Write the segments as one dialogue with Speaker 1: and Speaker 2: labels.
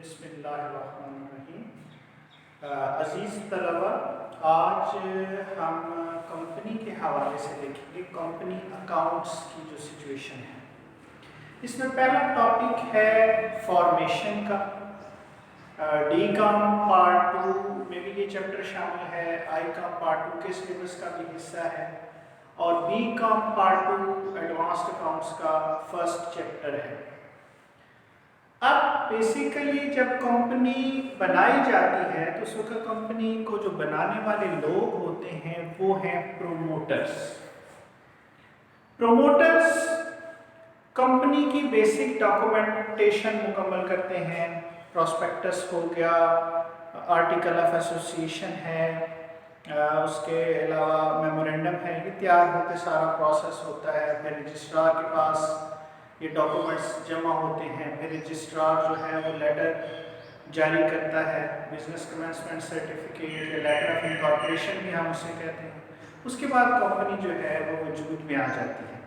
Speaker 1: بسم اللہ الرحمن الرحیم۔ عزیز طلبہ، آج ہم کمپنی کے حوالے سے دیکھیں گے کمپنی اکاؤنٹس کی جو سچویشن ہے۔ اس میں پہلا ٹاپک ہے فارمیشن کا۔ ڈی کام پارٹ 2 میں بھی یہ چیپٹر شامل ہے، آئی کام پارٹ 2 کے سلیبس کا بھی حصہ ہے، اور B com part 2 advanced accounts کا فرسٹ چیپٹر ہے۔ اب بیسیکلی جب کمپنی بنائی جاتی ہے تو اس وقت کمپنی کو جو بنانے والے لوگ ہوتے ہیں وہ ہیں پروموٹرز۔ پروموٹرز کمپنی کی بیسک ڈاکومنٹیشن مکمل کرتے ہیں، پراسپیکٹس ہو گیا، آرٹیکل آف ایسوسیشن ہے، اس کے علاوہ میمورینڈم ہے، یہ تیار ہو کے سارا پروسیس ہوتا ہے، پھر رجسٹرار کے پاس یہ ڈاکومنٹس جمع ہوتے ہیں، پھر رجسٹرار جو ہے وہ لیٹر جاری کرتا ہے، بزنس کمنسمنٹ سرٹیفکیٹ یا لیٹر آف انکارپوریشن بھی ہم اسے کہتے ہیں۔ اس کے بعد کمپنی جو ہے وہ وجود میں آ جاتی ہے۔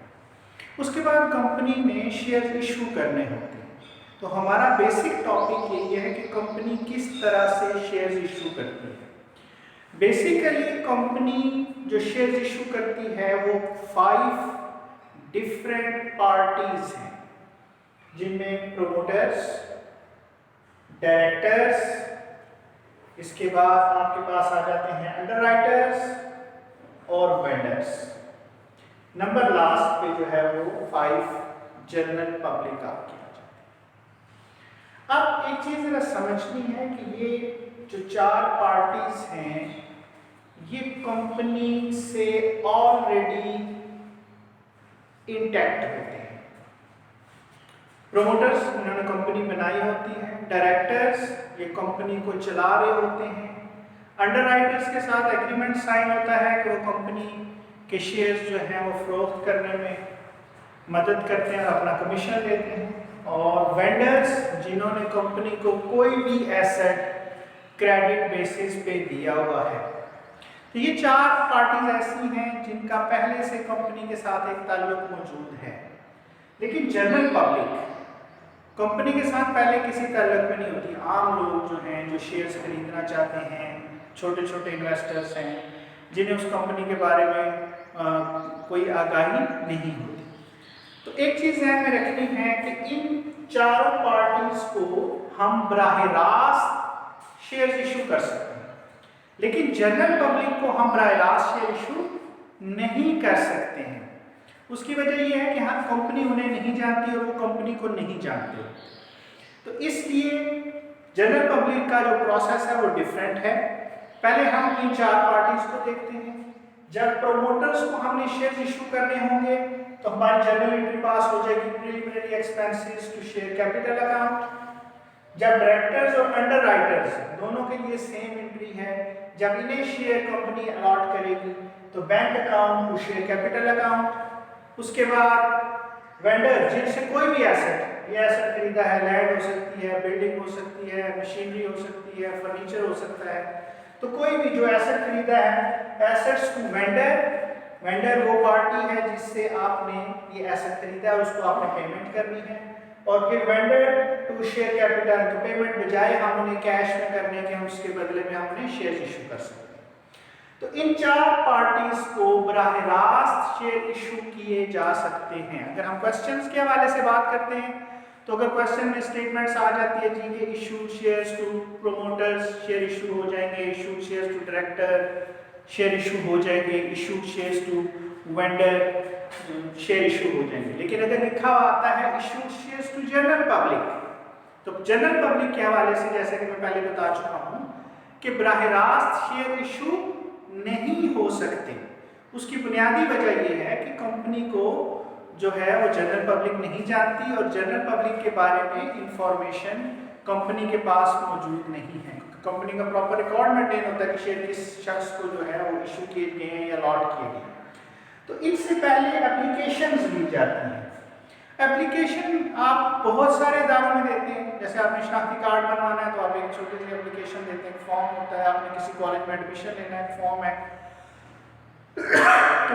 Speaker 1: اس کے بعد کمپنی نے شیئر ایشو کرنے ہوتے ہیں۔ تو ہمارا بیسک ٹاپک یہ ہے کہ کمپنی کس طرح سے شیئر ایشو کرتی ہے۔ بیسیکلی کمپنی جو شیئر ایشو کرتی ہے وہ 5 ڈفرینٹ پارٹیز ہیں، جن میں پروموٹرز، ڈائریکٹرز، اس کے بعد آپ کے پاس آ جاتے ہیں انڈر رائٹرز اور وینڈرز۔ نمبر لاسٹ پہ جو ہے وہ 5 جنرل پبلک آپ کی آ جاتی ہے۔ اب ایک چیز ذرا سمجھنی ہے کہ یہ جو 4 پارٹیز ہیں یہ کمپنی سے آلریڈی انٹیکٹ ہوتے ہیں۔ پروموٹرز انہوں نے کمپنی بنائی ہوتی ہے، ڈائریکٹرز یہ کمپنی کو چلا رہے ہوتے ہیں، انڈر رائٹرز کے ساتھ ایگریمنٹ سائن ہوتا ہے کہ وہ کمپنی کے شیئرز جو ہیں وہ فروخت کرنے میں مدد کرتے ہیں اور اپنا کمیشن لیتے ہیں، اور وینڈرز جنہوں نے کمپنی کو کوئی بھی ایسٹ کریڈٹ بیسس پہ دیا ہوا ہے۔ تو یہ 4 پارٹیز ایسی ہیں جن کا پہلے سے کمپنی کے ساتھ ایک تعلق موجود ہے، لیکن جنرل پبلک کمپنی کے ساتھ پہلے کسی تعلق میں نہیں ہوتی۔ عام لوگ جو ہیں جو شیئرز خریدنا چاہتے ہیں، چھوٹے چھوٹے انویسٹرز ہیں جنہیں اس کمپنی کے بارے میں کوئی آگاہی نہیں ہوتی۔ تو ایک چیز ذہن میں رکھنی ہے کہ ان 4 پارٹیز کو ہم براہ راست شیئرز ایشو کر سکتے ہیں، لیکن جنرل پبلک کو ہم براہ راست شیئر ایشو نہیں کر سکتے ہیں۔ اس کی وجہ یہ ہے کہ ہم کمپنی انہیں نہیں جانتی اور وہ کمپنی کو نہیں جانتے، تو اس لیے جنرل پبلک کا جو پروسیس ہے وہ ڈیفرنٹ ہے۔ پہلے ہم ان 4 پارٹیز کو دیکھتے ہیں۔ جب پروموٹرز کو ہم نے شیئر ایشو کرنے ہوں گے تو ہماری جنرل انٹری پاس ہو جائے گی، preliminary expenses to share capital account. جب ڈائریکٹرز اور انڈر رائٹرز دونوں کے لیے سیم انٹری ہے، جب انہیں شیئر کمپنی الاٹ کرے گی تو bank account to share capital account. اس کے بعد وینڈر جن سے کوئی بھی ایسٹ، یہ ایسٹ خریدا ہے، لینڈ ہو سکتی ہے، بلڈنگ ہو سکتی ہے، مشینری ہو سکتی ہے، فرنیچر ہو سکتا ہے، تو کوئی بھی جو ایسٹ خریدا ہے، ایسٹس ٹو وینڈر۔ وینڈر وہ پارٹی ہے جس سے آپ نے یہ ایسٹ خریدا ہے، اس کو آپ نے پیمنٹ کرنی ہے، اور پھر وینڈر ٹو شیئر کیپٹل، تو پیمنٹ بجائے ہم انہیں کیش میں کرنے کے، ہم اس کے بدلے میں ہم انہیں شیئر ایشو کر سکتے ہیں۔ تو ان 4 پارٹیز کو براہ راست شیئر ایشو کیے جا سکتے ہیں۔ اگر ہم کوسچنز کے حوالے سے بات کرتے ہیں تو اگر کوسچن میں اسٹیٹمنٹس آ جاتی ہے جی کہ issued shares to promoters share issue ہو جائیں گے، issued shares to director share issue ہو جائیں گے، issued shares to vendor share issue ہو جائیں گے، لیکن اگر لکھا ہوا آتا ہے issued shares to general public, تو جنرل پبلک کے حوالے سے جیسے کہ میں پہلے بتا چکا ہوں کہ براہ راست شیئر ایشو نہیں ہو سکتے۔ اس کی بنیادی وجہ یہ ہے کہ کمپنی کو جو ہے وہ جنرل پبلک نہیں جانتی، اور جنرل پبلک کے بارے میں انفارمیشن کمپنی کے پاس موجود نہیں ہے۔ کمپنی کا پراپر ریکارڈ مینٹین ہوتا ہے کہ شیئر کس شخص کو جو ہے وہ ایشو کیے گئے ہیں یا الاٹ کیے گئے ہیں۔ تو ان سے پہلے اپلیکیشنز لی جاتی ہیں۔ اپلیکیشن آپ بہت سارے اداروں میں دیتے ہیں، جیسے آپ نے شناختی کارڈ بنوانا ہے تو آپ ایک چھوٹی سی اپلیکیشن دیتے ہیں، فارم ہوتا ہے، آپ نے کسی کالج میں ایڈمیشن لینا ہے، فارم ہے۔ تو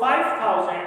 Speaker 1: 5,000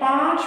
Speaker 1: 5